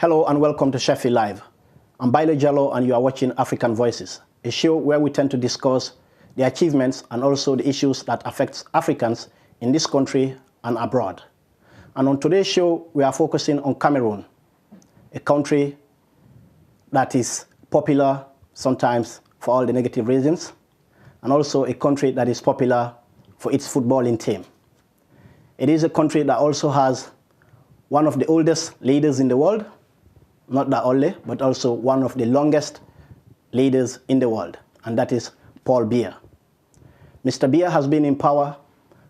Hello and welcome to Sheffield Live. I'm Bailo Jallo and you are watching African Voices, a show where we tend to discuss the achievements and also the issues that affect Africans in this country and abroad. And on today's show, we are focusing on Cameroon, a country that is popular sometimes for all the negative reasons, and also a country that is popular for its footballing team. It is a country that also has one of the oldest leaders in the world, not that only, but also one of the longest leaders in the world, and that is Paul Biya. Mr. Biya has been in power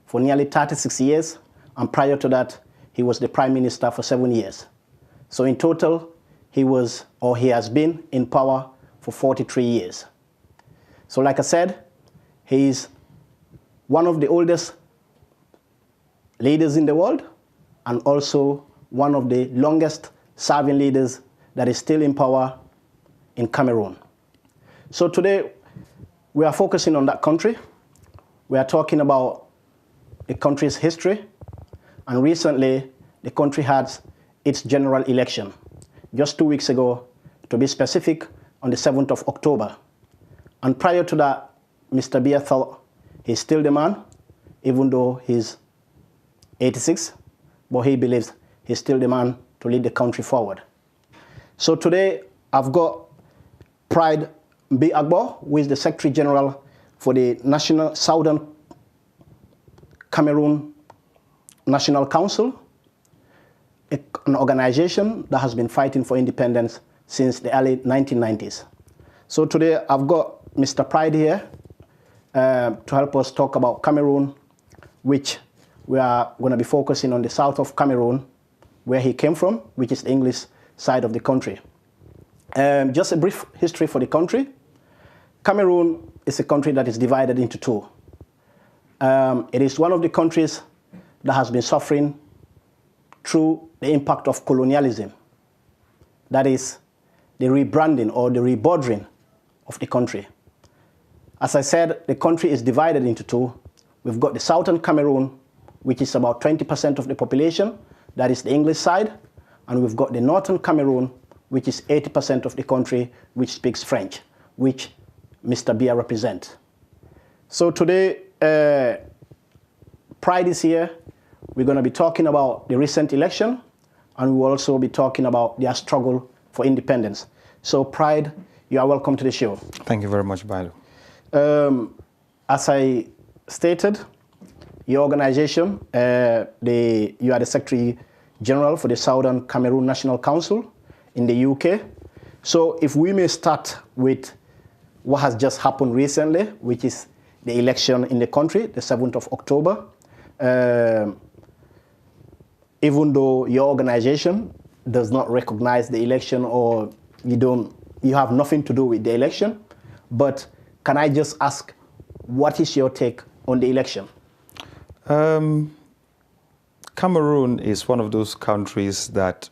for nearly 36 years, and prior to that, he was the Prime Minister for 7 years. So in total, he has been in power for 43 years. So like I said, he is one of the oldest leaders in the world, and also one of the longest serving leaders that is still in power in Cameroon. So today, we are focusing on that country. We are talking about the country's history. And recently, the country had its general election, just 2 weeks ago, to be specific, on the 7th of October. And prior to that, Mr. Biya thought he's still the man, even though he's 86, but he believes he's still the man to lead the country forward. So today, I've got Pride Mbi-Agbo, who is the Secretary General for the Southern Cameroon National Council, an organization that has been fighting for independence since the early 1990s. So today, I've got Mr. Pride here to help us talk about Cameroon, which we are going to be focusing on the south of Cameroon, where he came from, which is the English side of the country. Just a brief history for the country. Cameroon is a country that is divided into two. It is one of the countries that has been suffering through the impact of colonialism. That is the rebranding or the rebordering of the country. As I said, the country is divided into two. We've got the southern Cameroon, which is about 20% of the population. That is the English side. And we've got the northern Cameroon, which is 80% of the country, which speaks French, which Mr. Biya represents. So today, Pride is here. We're going to be talking about the recent election, and we will also be talking about their struggle for independence. So Pride, you are welcome to the show. Thank you very much, Bailo. As I stated, your organization, you are the Secretary General for the Southern Cameroon National Council in the UK. So if we may start with what has just happened recently, which is the election in the country, the 7th of October. Even though your organization does not recognize the election, or you have nothing to do with the election, but can I just ask, what is your take on the election? Cameroon is one of those countries that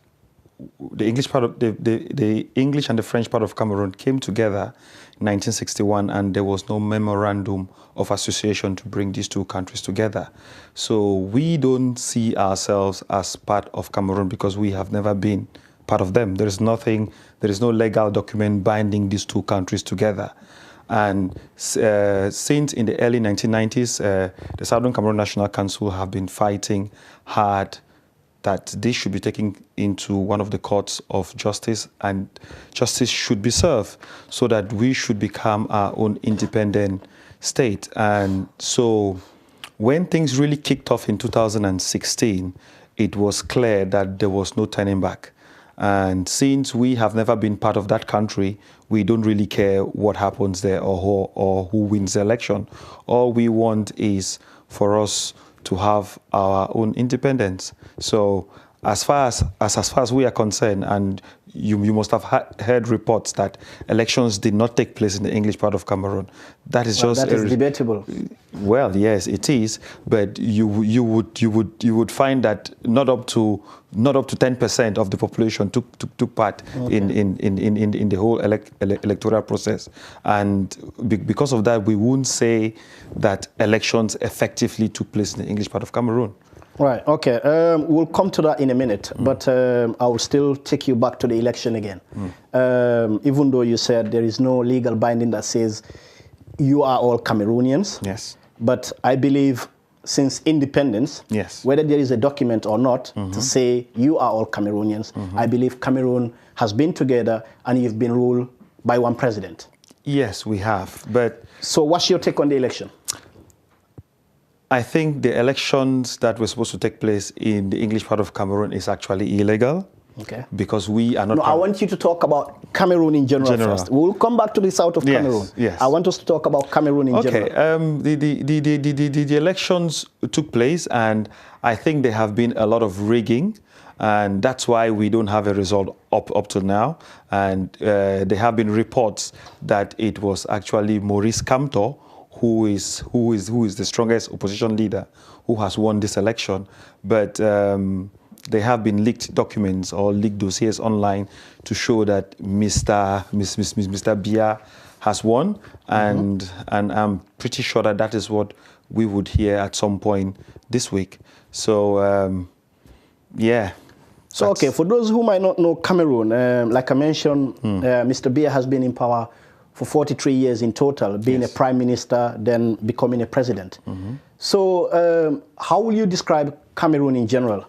the English part of the English and the French part of Cameroon came together in 1961, and there was no memorandum of association to bring these two countries together. So we don't see ourselves as part of Cameroon because we have never been part of them. There is no legal document binding these two countries together. And since in the early 1990s, the Southern Cameroon National Council have been fighting hard that this should be taken into one of the courts of justice, and justice should be served so that we should become our own independent state. And so when things really kicked off in 2016, it was clear that there was no turning back. And since we have never been part of that country, we don't really care what happens there or who wins the election. All we want is for us to have our own independence. So as far as we are concerned, and you must have heard reports that elections did not take place in the English part of Cameroon. That is that is debatable. Well, yes, it is, but you would find that not up to 10% of the population took part in the whole electoral process, and because of that, we wouldn't say that elections effectively took place in the English part of Cameroon. Right, okay. We'll come to that in a minute, but I will still take you back to the election again. Even though you said there is no legal binding that says you are all Cameroonians. Yes. But I believe since independence, Yes. whether there is a document or not to say you are all Cameroonians, I believe Cameroon has been together and you've been ruled by one president. Yes, we have. But so what's your take on the election? I think the elections that were supposed to take place in the English part of Cameroon is actually illegal. Okay. Because we are not... No, I want you to talk about Cameroon in general first. We'll come back to the south of Cameroon. Yes. I want us to talk about Cameroon in general. Okay. The elections took place, and I think there have been a lot of rigging, and that's why we don't have a result up to now. And there have been reports that it was actually Maurice Kamto, who is the strongest opposition leader, who has won this election. But there have been leaked documents or leaked dossiers online to show that Mr. Biya has won, and I'm pretty sure that that is what we would hear at some point this week. So yeah. So okay, for those who might not know Cameroon, like I mentioned, Mr. Biya has been in power for 43 years in total, being a prime minister, then becoming a president. So how will you describe Cameroon in general?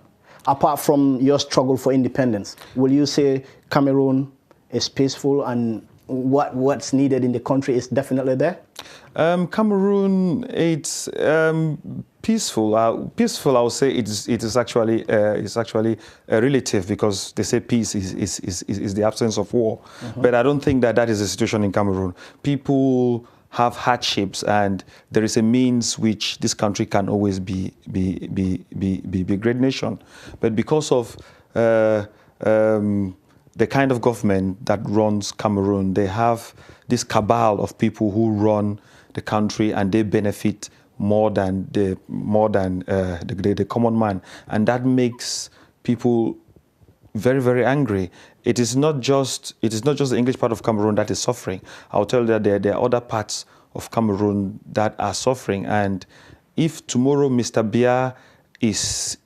Apart from your struggle for independence, will you say Cameroon is peaceful and what's needed in the country is definitely there? Cameroon, it's peaceful. Peaceful, I would say it is actually relative, because they say peace is the absence of war. But I don't think that that is the situation in Cameroon. People have hardships, and there is a means which this country can always be a great nation. But because of the kind of government that runs Cameroon, they have this cabal of people who run the country, and they benefit more than the common man, and that makes people very, very angry. It is not just the English part of Cameroon that is suffering. I'll tell you that there are other parts of Cameroon that are suffering. And if tomorrow Mr. Biya is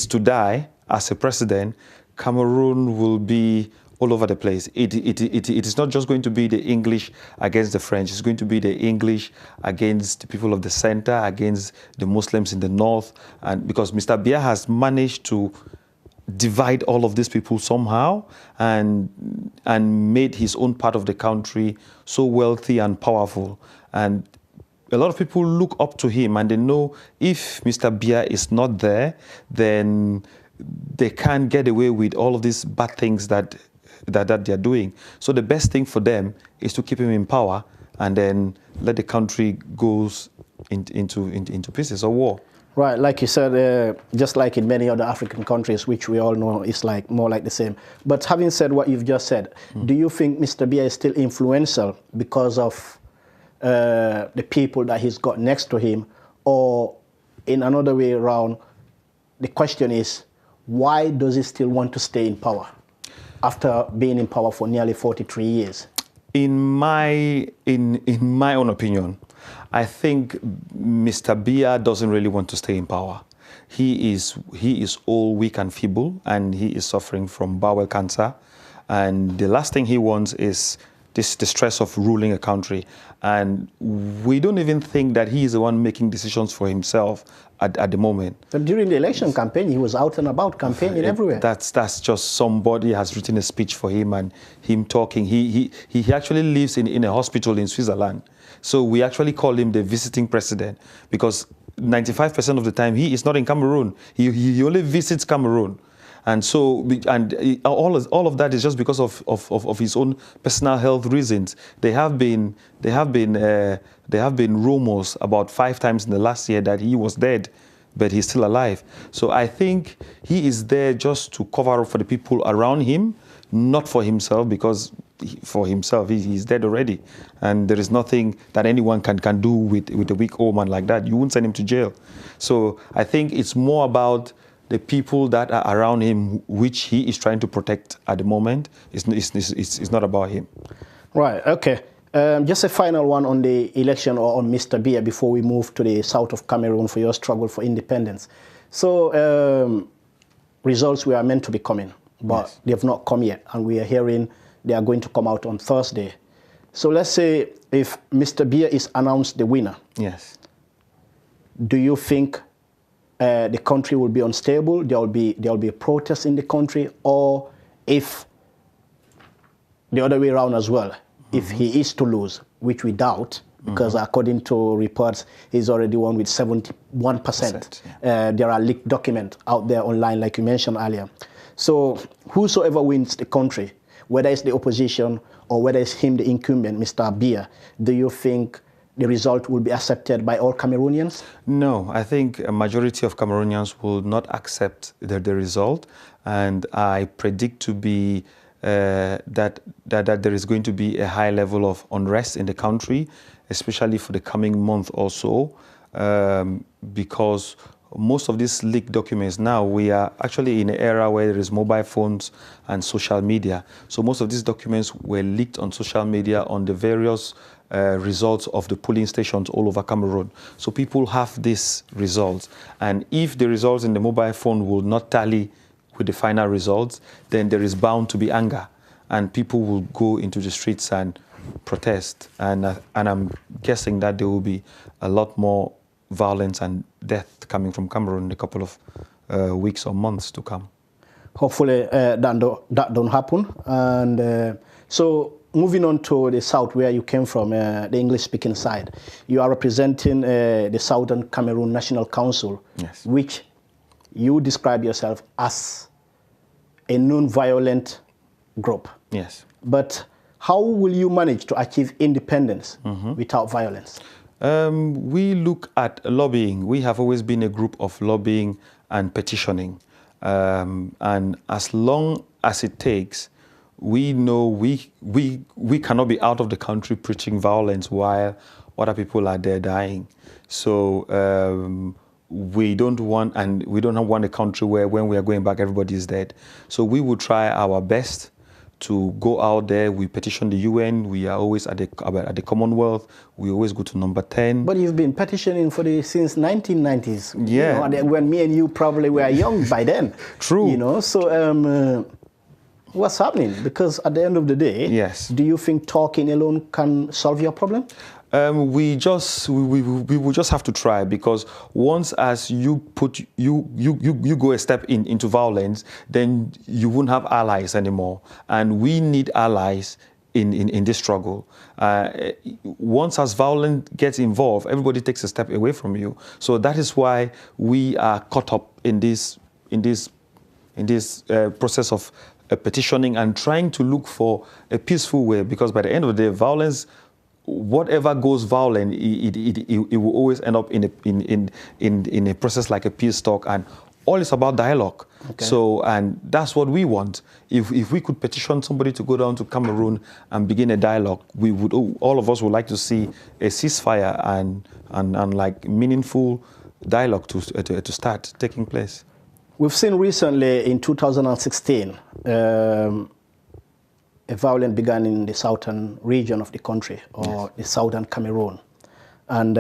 to die as a president, Cameroon will be all over the place. It is not just going to be the English against the French. It's going to be the English against the people of the center, against the Muslims in the north. And because Mr. Biya has managed to divide all of these people somehow, and made his own part of the country so wealthy and powerful. And a lot of people look up to him, and they know if Mr. Biya is not there, then they can't get away with all of these bad things that they're doing. So the best thing for them is to keep him in power, and then let the country goes into pieces or war. Right, like you said, just like in many other African countries, which we all know is like more like the same. But having said what you've just said, do you think Mr. Biya is still influential because of the people that he's got next to him? Or in another way around, the question is, why does he still want to stay in power after being in power for nearly 43 years? In my own opinion, I think Mr. Biya doesn't really want to stay in power. He is old, weak and feeble, and he is suffering from bowel cancer. And the last thing he wants is the stress of ruling a country. And we don't even think that he is the one making decisions for himself at the moment. But during the election campaign, he was out and about campaigning everywhere. That's just somebody has written a speech for him and him talking. He actually lives in a hospital in Switzerland. So we actually call him the visiting president, because 95% of the time he is not in Cameroon. He only visits Cameroon. And so, all of that is just because of his own personal health reasons. There have been rumors about 5 times in the last year that he was dead, but he's still alive. So I think he is there just to cover up for the people around him, not for himself, because for himself he's dead already, and there is nothing that anyone can do with a weak old man like that. You wouldn't send him to jail. So I think it's more about the people that are around him, which he is trying to protect at the moment. It's not about him. Right, okay. Just a final one on the election or on Mr. Biya before we move to the south of Cameroon for your struggle for independence. So results were meant to be coming, but Yes. they have not come yet, and we are hearing they are going to come out on Thursday. So let's say if Mr. Biya is announced the winner, Yes. do you think the country will be unstable? There will be a protest in the country, or if the other way around as well, if he is to lose, which we doubt, because according to reports, he's already won with 71%. There are leaked documents out there online, like you mentioned earlier. So whosoever wins the country, whether it's the opposition or whether it's him, the incumbent, Mr. Biya, do you think the result will be accepted by all Cameroonians? No, I think a majority of Cameroonians will not accept the result, and I predict to be that there is going to be a high level of unrest in the country, especially for the coming month or so, because most of these leaked documents now, we are actually in an era where there is mobile phones and social media. So most of these documents were leaked on social media on the various results of the polling stations all over Cameroon. So people have these results. And if the results in the mobile phone will not tally with the final results, then there is bound to be anger. And people will go into the streets and protest. And I'm guessing that there will be a lot more violence and death coming from Cameroon in a couple of weeks or months to come. Hopefully that don't happen. And so moving on to the south, where you came from, the English-speaking side, you are representing the Southern Cameroon National Council, Yes. which you describe yourself as a non-violent group. Yes. But how will you manage to achieve independence without violence? We look at lobbying. We have always been a group of lobbying and petitioning. And as long as it takes, we know we cannot be out of the country preaching violence while other people are there dying. So we don't want a country where when we are going back, everybody is dead. So we will try our best to go out there. We petition the UN. We are always at the Commonwealth. We always go to number 10. But you've been petitioning since 1990s. Yeah. You know, when me and you probably were young by then. True. You know, so what's happening? Because at the end of the day, Yes. do you think talking alone can solve your problem? We will just have to try, because once as you go a step into violence, then you won't have allies anymore, and we need allies in this struggle. Once as violence gets involved, everybody takes a step away from you. So that is why we are caught up in this process of petitioning and trying to look for a peaceful way, because by the end of the day, violence, whatever goes violent, it will always end up in a process like a peace talk, and all is about dialogue. Okay. So, and that's what we want. If we could petition somebody to go down to Cameroon and begin a dialogue, we would, all of us would like to see a ceasefire and like meaningful dialogue to start taking place. We've seen recently in 2016, a violence began in the southern region of the country, or yes, the southern Cameroon. And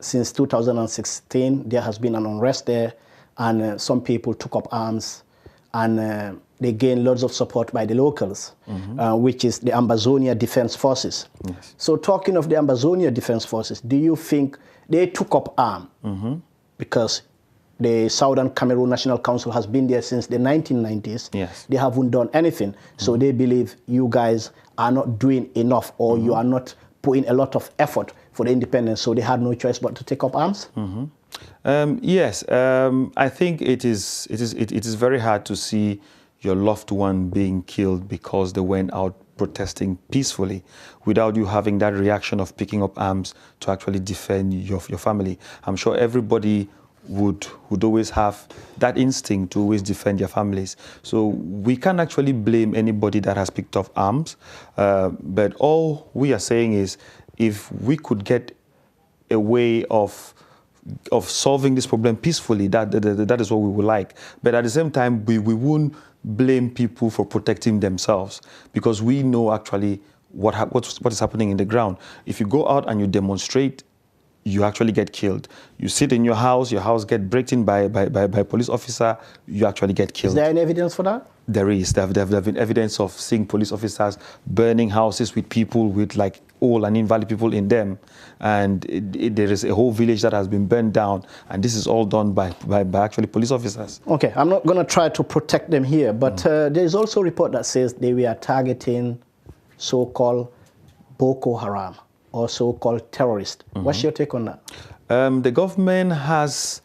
since 2016, there has been an unrest there, and some people took up arms, and they gained lots of support by the locals, which is the Ambazonia Defense Forces. Yes. So talking of the Ambazonia Defense Forces, do you think they took up arms because the Southern Cameroon National Council has been there since the 1990s. Yes. They haven't done anything. So they believe you guys are not doing enough, or you are not putting a lot of effort for the independence. So they had no choice but to take up arms? Yes. I think it is very hard to see your loved one being killed because they went out protesting peacefully without you having that reaction of picking up arms to actually defend your family. I'm sure everybody would always have that instinct to always defend their families. So we can't actually blame anybody that has picked up arms. But all we are saying is, if we could get a way of solving this problem peacefully, that is what we would like. But at the same time, we won't blame people for protecting themselves, because we know actually what is happening in the ground. If you go out and you demonstrate you actually get killed. You sit in your house get broken in by a police officer, you actually get killed. Is there any evidence for that? There is. There have been evidence of seeing police officers burning houses with people with like old and invalid people in them. And there is a whole village that has been burned down. And this is all done by actually police officers. Okay, I'm not going to try to protect them here, but there is also a report that says they were targeting so-called Boko Haram or so-called terrorists. What's your take on that? The government has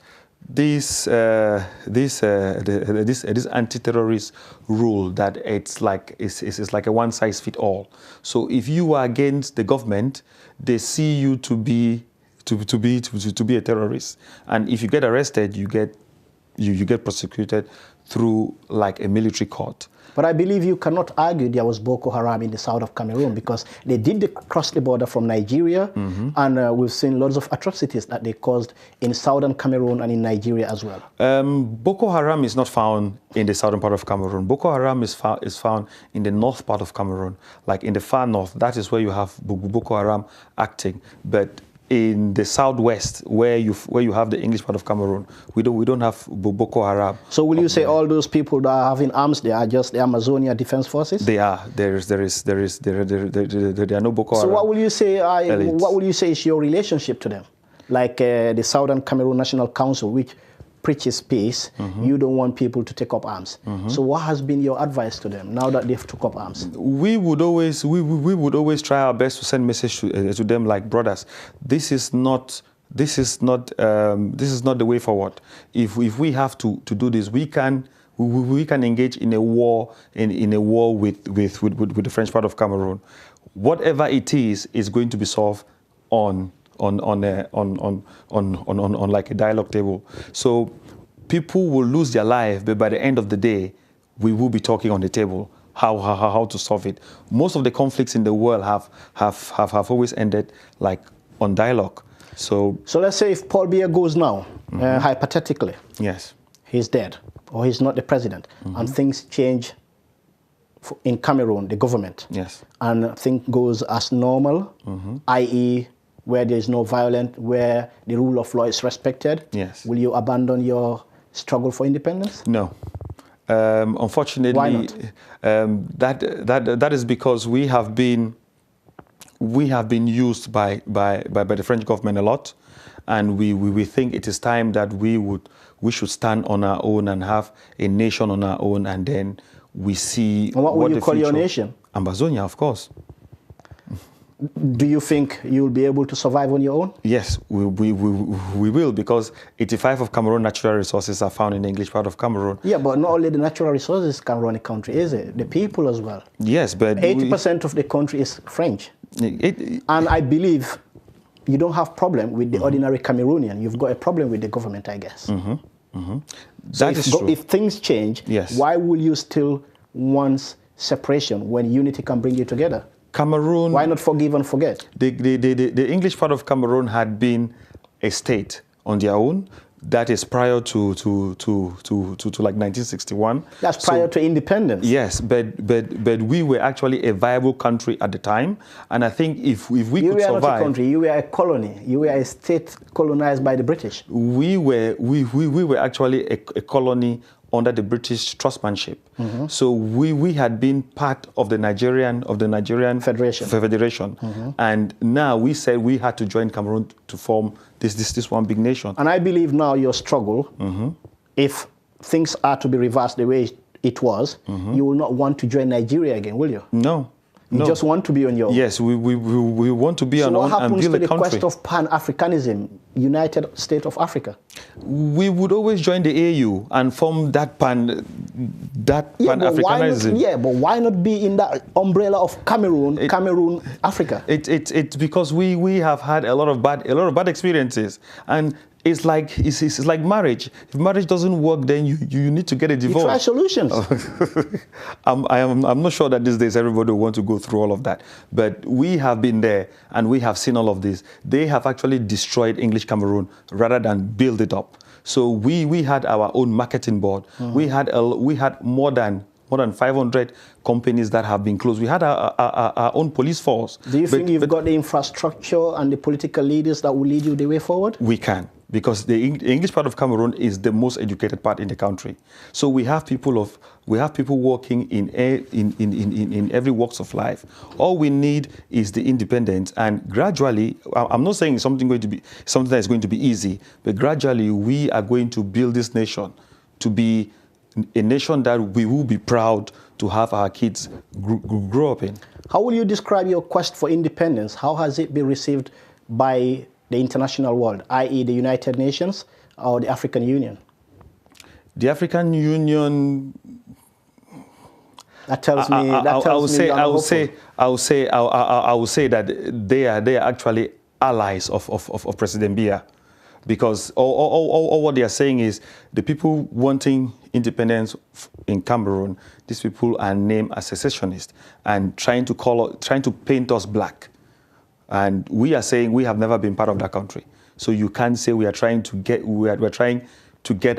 this anti-terrorist rule that it's like a one-size-fits-all. So if you are against the government, they see you to be a terrorist, and if you get arrested, you get prosecuted through like a military court. But I believe you cannot argue there was Boko Haram in the south of Cameroon because they did cross the border from Nigeria, and we've seen lots of atrocities that they caused in southern Cameroon and in Nigeria as well. Boko Haram is not found in the southern part of Cameroon. Boko Haram is found in the north part of Cameroon, like in the far north. That is where you have Boko Haram acting. But in the southwest, where you have the English part of Cameroon, we don't have Boko Haram. So will you say all those people that are having arms, they are just the Amazonia Defense Forces? They are. There are no Boko Haram. So what will you say? What will you say is your relationship to them? Like the Southern Cameroon National Council, which preaches peace, you don't want people to take up arms. So what has been your advice to them now that they've took up arms? We would always try our best to send message to them like, brothers, this is not the way forward. If we have to do this, we can engage in a war with the French part of Cameroon. Whatever it is going to be solved on like a dialogue table. So people will lose their life, but by the end of the day, we will be talking on the table how to solve it. Most of the conflicts in the world have always ended like on dialogue. So let's say if Paul Biya goes now, hypothetically, yes, he's dead or he's not the president, and things change in Cameroon, the government, yes, and things goes as normal, i.e. where there is no violence, where the rule of law is respected, yes. Will you abandon your struggle for independence? No. Unfortunately, why not? That is because we have been used by the French government a lot, and we think it is time that we should stand on our own and have a nation on our own, and then we see. And what would you call your nation? Amazonia, of course. Do you think you'll be able to survive on your own? Yes, we will, because 85% of Cameroon natural resources are found in the English part of Cameroon. Yeah, but not only the natural resources can run a country, is it? The people as well. Yes, but 80% of the country is French. And I believe you don't have problem with the ordinary Cameroonian. You've got a problem with the government, I guess. So That is true. If things change, yes, why will you still want separation when unity can bring you together? Cameroon. Why not forgive and forget? The English part of Cameroon had been a state on their own. That is prior to like 1961. That's prior to independence. Yes, but we were actually a viable country at the time, and I think if we could survive. You were not a country. You were a colony. You were a state colonized by the British. We were actually a colony under the British trustmanship. So we had been part of the Nigerian Federation. And now we said we had to join Cameroon to form this one big nation. And I believe now your struggle, if things are to be reversed the way it was, you will not want to join Nigeria again, will you? No. You just want to be on your own. Yes, we want to be on our own and build a country. So what happens to the quest of Pan-Africanism, United States of Africa? We would always join the AU and form that Pan-Africanism. But why not be in that umbrella of Cameroon, Africa? It's because we have had a lot of bad experiences, and it's like marriage. If marriage doesn't work, then you need to get a divorce. You try solutions. I'm not sure that these days everybody will want to go through all of that. But we have been there and we have seen all of this. They have actually destroyed English Cameroon rather than build it up. So we had our own marketing board. We had more than more than 500 companies that have been closed. We had our own police force. Do you think you've got the infrastructure and the political leaders that will lead you the way forward? We can, because the English part of Cameroon is the most educated part in the country. So we have people working in every walks of life. All we need is the independence, and gradually, I'm not saying something that is going to be easy, but gradually we are going to build this nation to be a nation that we will be proud to have our kids grow up in. How will you describe your quest for independence? How has it been received by the international world, i.e. the United Nations or the African Union? The African Union, that tells me. I will say that they are actually allies of President Biya, because all what they are saying is the people wanting independence in Cameroon, these people are named as secessionists and trying to paint us black. And we are saying we have never been part of that country. So you can't say we're trying to get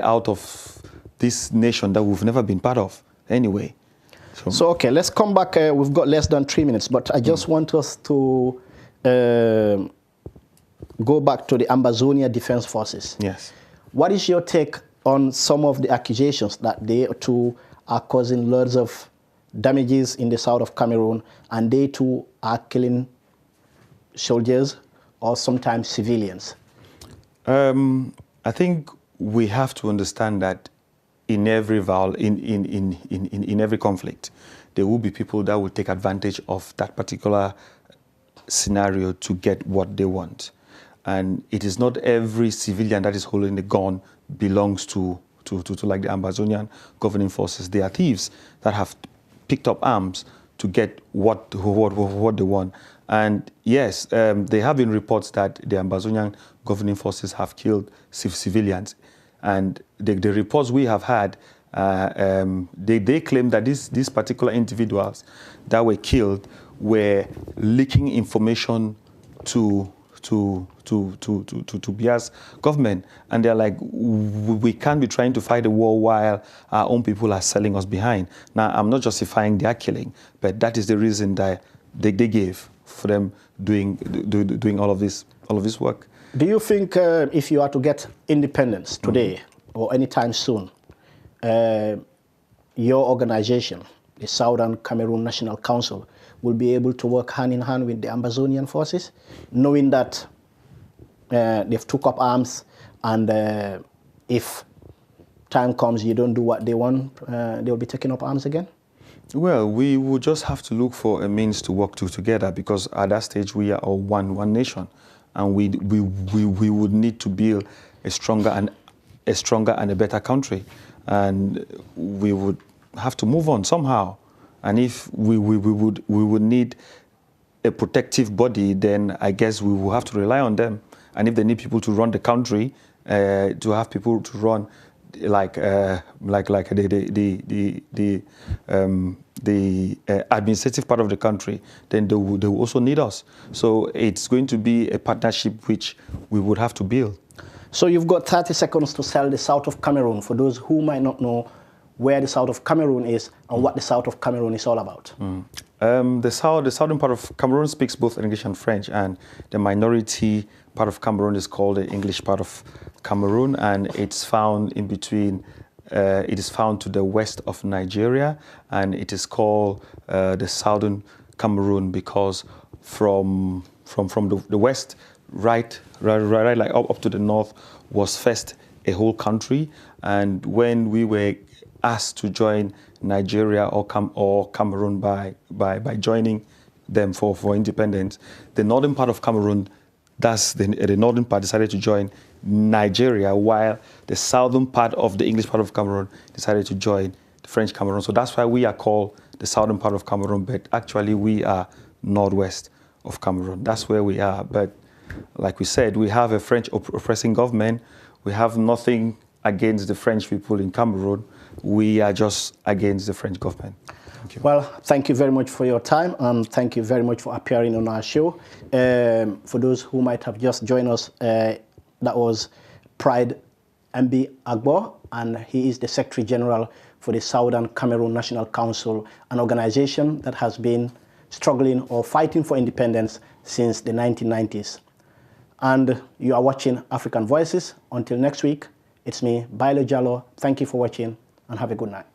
out of this nation that we've never been part of anyway. So okay, let's come back. We've got less than 3 minutes, but I just want us to go back to the Ambazonia Defense Forces. Yes. What is your take on some of the accusations that they too are causing loads of damages in the south of Cameroon, and they too are killing soldiers or sometimes civilians? I think we have to understand that in every in every conflict, there will be people that will take advantage of that particular scenario to get what they want. And it is not every civilian that is holding the gun belongs to like the Ambazonian governing forces. They are thieves that have picked up arms to get what they want. And yes, there have been reports that the Ambazonian governing forces have killed civilians. And the reports we have had, they claim that these particular individuals that were killed were leaking information to Biya's government, and they're like, we can't be trying to fight a war while our own people are selling us behind. Now, I'm not justifying their killing, but that is the reason that they gave for them doing all of this work. Do you think if you are to get independence today or anytime soon, your organization, the Southern Cameroon National Council, will be able to work hand in hand with the Ambazonian forces, knowing that they've took up arms, and if time comes you don't do what they want, they'll be taking up arms again? Well, we will just have to look for a means to work together, because at that stage we are all one nation, and we would need to build a stronger and a better country, and we would have to move on somehow. And if we would need a protective body, then I guess we will have to rely on them. And if they need people to run the country, to have people to run like the administrative part of the country, then they will also need us. So it's going to be a partnership which we would have to build. So you've got 30 seconds to sell the south of Cameroon for those who might not know where the south of Cameroon is and what the south of Cameroon is all about. The southern part of Cameroon speaks both English and French, and the minority part of Cameroon is called the English part of Cameroon, and it's found in between. It is found to the west of Nigeria, and it is called the Southern Cameroon because from the west, right like up to the north was first a whole country, and when we were asked to join Nigeria or Cameroon by joining them for independence, the northern part of Cameroon, the northern part decided to join Nigeria, while the southern part of the English part of Cameroon decided to join the French Cameroon. So that's why we are called the southern part of Cameroon, but actually we are northwest of Cameroon. That's where we are. But like we said, we have a French oppressing government. We have nothing against the French people in Cameroon. We are just against the French government. Thank you. Well, thank you very much for your time, and thank you very much for appearing on our show. For those who might have just joined us, that was Pride MB Agbo, and he is the Secretary General for the Southern Cameroon National Council, an organization that has been struggling or fighting for independence since the 1990s. And you are watching African Voices. Until next week, it's me, Baile Jallo. Thank you for watching and have a good night.